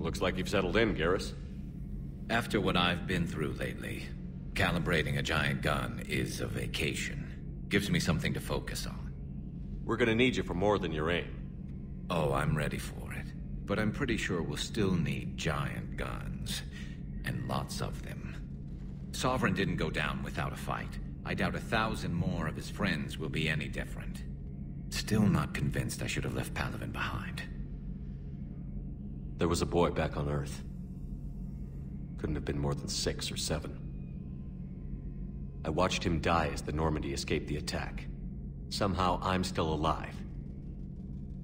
Looks like you've settled in, Garrus. After what I've been through lately, calibrating a giant gun is a vacation. Gives me something to focus on. We're gonna need you for more than your aim. Oh, I'm ready for it. But I'm pretty sure we'll still need giant guns. And lots of them. Sovereign didn't go down without a fight. I doubt 1,000 more of his friends will be any different. Still not convinced I should have left Palaven behind. There was a boy back on Earth. Couldn't have been more than 6 or 7. I watched him die as the Normandy escaped the attack. Somehow I'm still alive.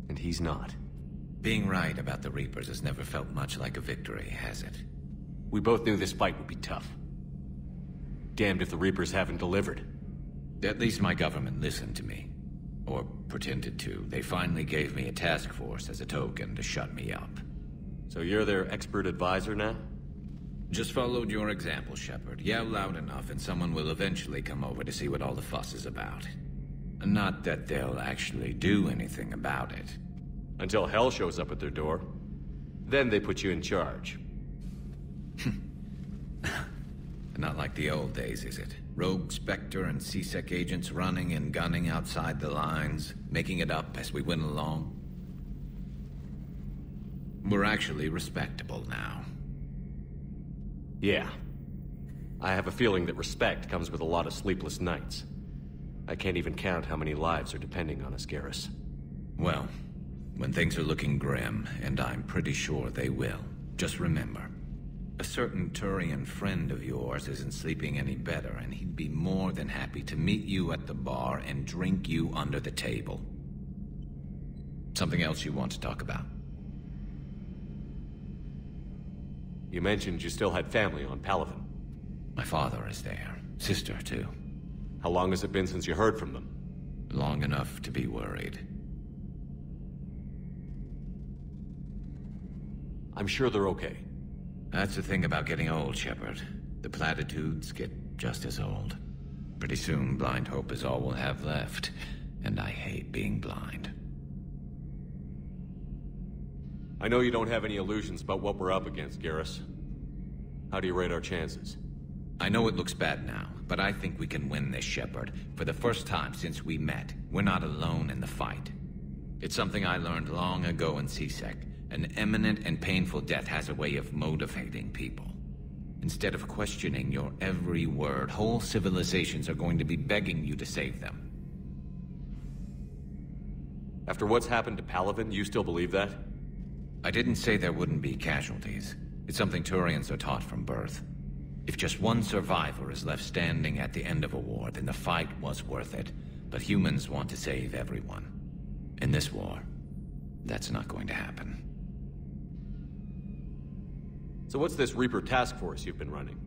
And he's not. Being right about the Reapers has never felt much like a victory, has it? We both knew this fight would be tough. Damned if the Reapers haven't delivered. At least my government listened to me. Or pretended to. They finally gave me a task force as a token to shut me up. So you're their expert advisor now? Just followed your example, Shepard. Yell loud enough and someone will eventually come over to see what all the fuss is about. Not that they'll actually do anything about it. Until hell shows up at their door. Then they put you in charge. Not like the old days, is it? Rogue Spectre and C-Sec agents running and gunning outside the lines, making it up as we went along. We're actually respectable now. Yeah. I have a feeling that respect comes with a lot of sleepless nights. I can't even count how many lives are depending on us, Garrus. Well, when things are looking grim, and I'm pretty sure they will, just remember, a certain Turian friend of yours isn't sleeping any better, and he'd be more than happy to meet you at the bar and drink you under the table. Something else you want to talk about? You mentioned you still had family on Palaven. My father is there. Sister, too. How long has it been since you heard from them? Long enough to be worried. I'm sure they're okay. That's the thing about getting old, Shepard. The platitudes get just as old. Pretty soon, blind hope is all we'll have left. And I hate being blind. I know you don't have any illusions about what we're up against, Garrus. How do you rate our chances? I know it looks bad now, but I think we can win this, Shepard. For the first time since we met, we're not alone in the fight. It's something I learned long ago in C-Sec. An imminent and painful death has a way of motivating people. Instead of questioning your every word, whole civilizations are going to be begging you to save them. After what's happened to Palaven, you still believe that? I didn't say there wouldn't be casualties. It's something Turians are taught from birth. If just one survivor is left standing at the end of a war, then the fight was worth it. But humans want to save everyone. In this war, that's not going to happen. So what's this Reaper task force you've been running?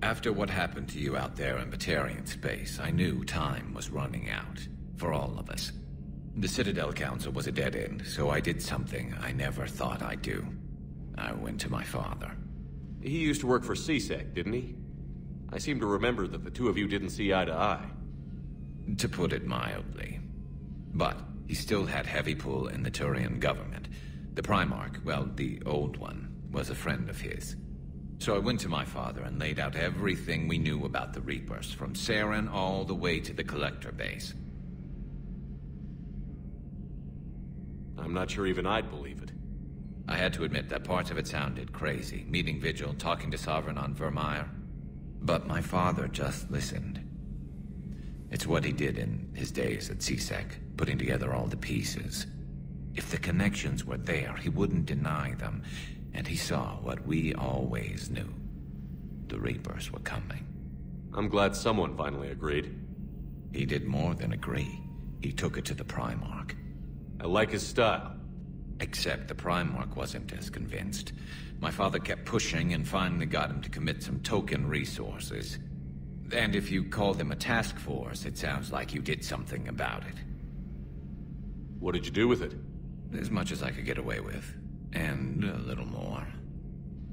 After what happened to you out there in Batarian space, I knew time was running out. For all of us. The Citadel Council was a dead end, so I did something I never thought I'd do. I went to my father. He used to work for C-Sec, didn't he? I seem to remember that the two of you didn't see eye to eye. To put it mildly. But he still had heavy pull in the Turian government. The Primarch, well, the old one, was a friend of his. So I went to my father and laid out everything we knew about the Reapers, from Saren all the way to the Collector base. I'm not sure even I'd believe it. I had to admit that parts of it sounded crazy, meeting Vigil, talking to Sovereign on Vermeer. But my father just listened. It's what he did in his days at C-Sec, putting together all the pieces. If the connections were there, he wouldn't deny them, and he saw what we always knew. The Reapers were coming. I'm glad someone finally agreed. He did more than agree. He took it to the Primarch. I like his style. Except the Primarch wasn't as convinced. My father kept pushing and finally got him to commit some token resources. And if you call them a task force, it sounds like you did something about it. What did you do with it? As much as I could get away with. And a little more.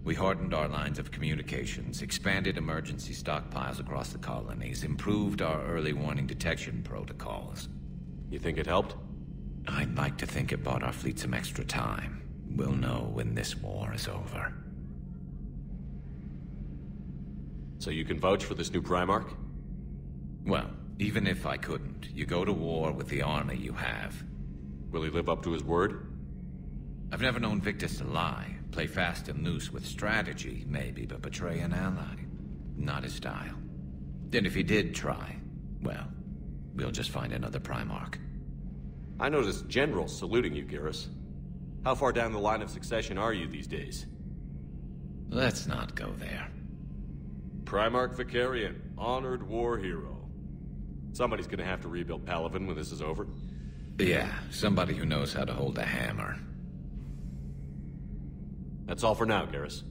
We hardened our lines of communications, expanded emergency stockpiles across the colonies, improved our early warning detection protocols. You think it helped? I'd like to think it bought our fleet some extra time. we'll know when this war is over. So you can vouch for this new Primarch? Well, even if I couldn't, you go to war with the army you have. Will he live up to his word? I've never known Victus to lie. Play fast and loose with strategy, maybe, but betray an ally. Not his style. Then if he did try, well, we'll just find another Primarch. I noticed generals saluting you, Garrus. How far down the line of succession are you these days? Let's not go there. Primarch Vicarian, honored war hero. Somebody's gonna have to rebuild Palaven when this is over. Yeah, somebody who knows how to hold a hammer. That's all for now, Garrus.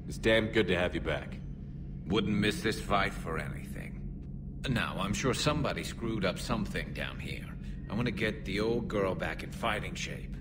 It's damn good to have you back. Wouldn't miss this fight for anything. Now, I'm sure somebody screwed up something down here. I want to get the old girl back in fighting shape.